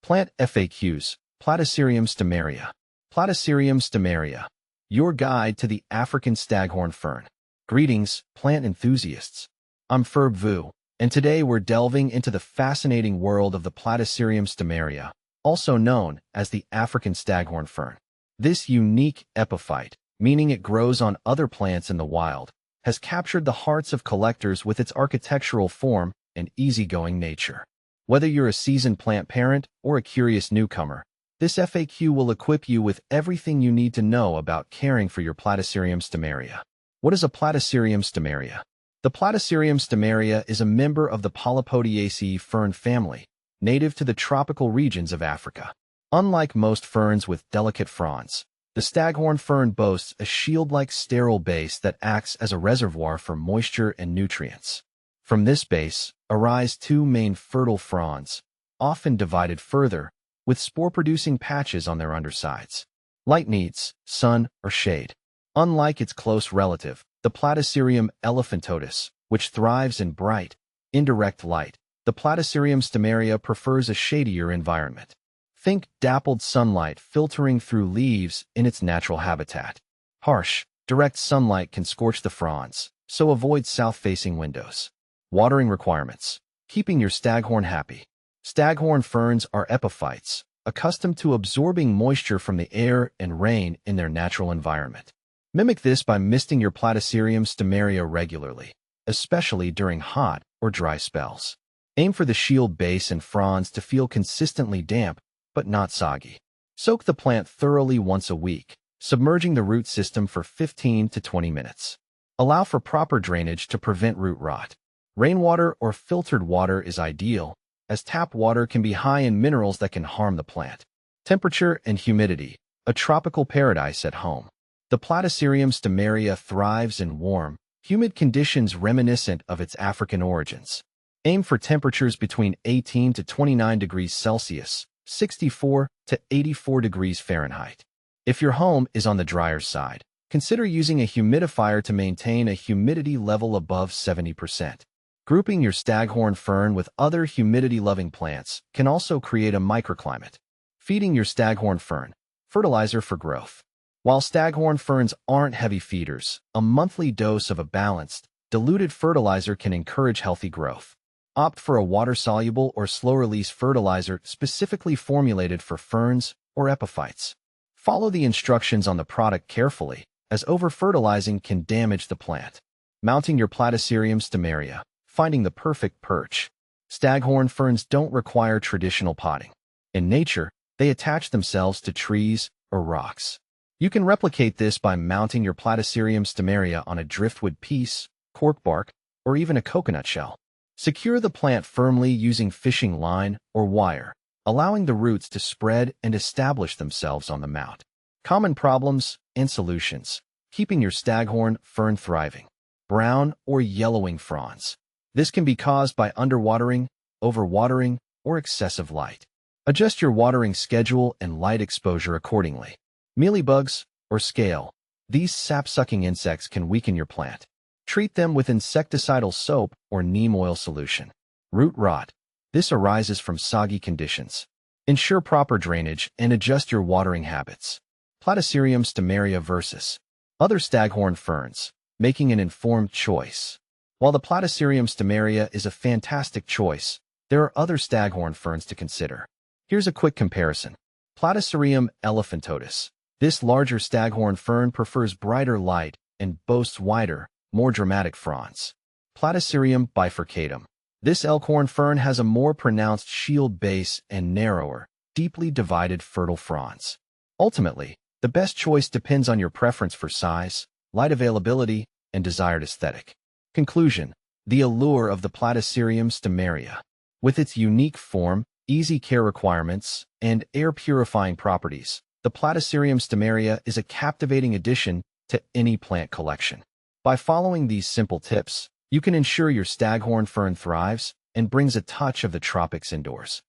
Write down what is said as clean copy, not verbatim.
Plant FAQs, Platycerium Stemaria. Platycerium Stemaria, your guide to the African staghorn fern. Greetings, plant enthusiasts. I'm Ferb Vu, and today we're delving into the fascinating world of the Platycerium Stemaria, also known as the African staghorn fern. This unique epiphyte, meaning it grows on other plants in the wild, has captured the hearts of collectors with its architectural form and easygoing nature. Whether you're a seasoned plant parent or a curious newcomer, this FAQ will equip you with everything you need to know about caring for your Platycerium Stemaria. What is a Platycerium Stemaria? The Platycerium Stemaria is a member of the Polypodiaceae fern family, native to the tropical regions of Africa. Unlike most ferns with delicate fronds, the staghorn fern boasts a shield-like sterile base that acts as a reservoir for moisture and nutrients. From this base arise two main fertile fronds, often divided further, with spore-producing patches on their undersides. Light needs sun or shade. Unlike its close relative, the Platycerium elephantotus, which thrives in bright, indirect light, the Platycerium Stemaria prefers a shadier environment. Think dappled sunlight filtering through leaves in its natural habitat. Harsh, direct sunlight can scorch the fronds, so avoid south-facing windows. Watering requirements. Keeping your staghorn happy. Staghorn ferns are epiphytes, accustomed to absorbing moisture from the air and rain in their natural environment. Mimic this by misting your Platycerium Stemaria regularly, especially during hot or dry spells. Aim for the shield base and fronds to feel consistently damp, but not soggy. Soak the plant thoroughly once a week, submerging the root system for 15 to 20 minutes. Allow for proper drainage to prevent root rot. Rainwater or filtered water is ideal, as tap water can be high in minerals that can harm the plant. Temperature and humidity, a tropical paradise at home. The Platycerium Stemaria thrives in warm, humid conditions reminiscent of its African origins. Aim for temperatures between 18 to 29 degrees Celsius, 64 to 84 degrees Fahrenheit. If your home is on the drier side, consider using a humidifier to maintain a humidity level above 70%. Grouping your staghorn fern with other humidity-loving plants can also create a microclimate. Feeding your staghorn fern. Fertilizer for growth. While staghorn ferns aren't heavy feeders, a monthly dose of a balanced, diluted fertilizer can encourage healthy growth. Opt for a water-soluble or slow-release fertilizer specifically formulated for ferns or epiphytes. Follow the instructions on the product carefully, as over-fertilizing can damage the plant. Mounting your Platycerium Stemaria. Finding the perfect perch. Staghorn ferns don't require traditional potting. In nature, they attach themselves to trees or rocks. You can replicate this by mounting your Platycerium Stemaria on a driftwood piece, cork bark, or even a coconut shell. Secure the plant firmly using fishing line or wire, allowing the roots to spread and establish themselves on the mount. Common problems and solutions. Keeping your staghorn fern thriving. Brown or yellowing fronds. This can be caused by underwatering, overwatering, or excessive light. Adjust your watering schedule and light exposure accordingly. Mealybugs or scale. These sap-sucking insects can weaken your plant. Treat them with insecticidal soap or neem oil solution. Root rot. This arises from soggy conditions. Ensure proper drainage and adjust your watering habits. Platycerium Stemaria versus other staghorn ferns, making an informed choice. While the Platycerium Stemaria is a fantastic choice, there are other staghorn ferns to consider. Here's a quick comparison. Platycerium elephantotus. This larger staghorn fern prefers brighter light and boasts wider, more dramatic fronds. Platycerium bifurcatum. This elkhorn fern has a more pronounced shield base and narrower, deeply divided fertile fronds. Ultimately, the best choice depends on your preference for size, light availability, and desired aesthetic. Conclusion. The allure of the Platycerium Stemaria. With its unique form, easy care requirements, and air-purifying properties, the Platycerium Stemaria is a captivating addition to any plant collection. By following these simple tips, you can ensure your staghorn fern thrives and brings a touch of the tropics indoors.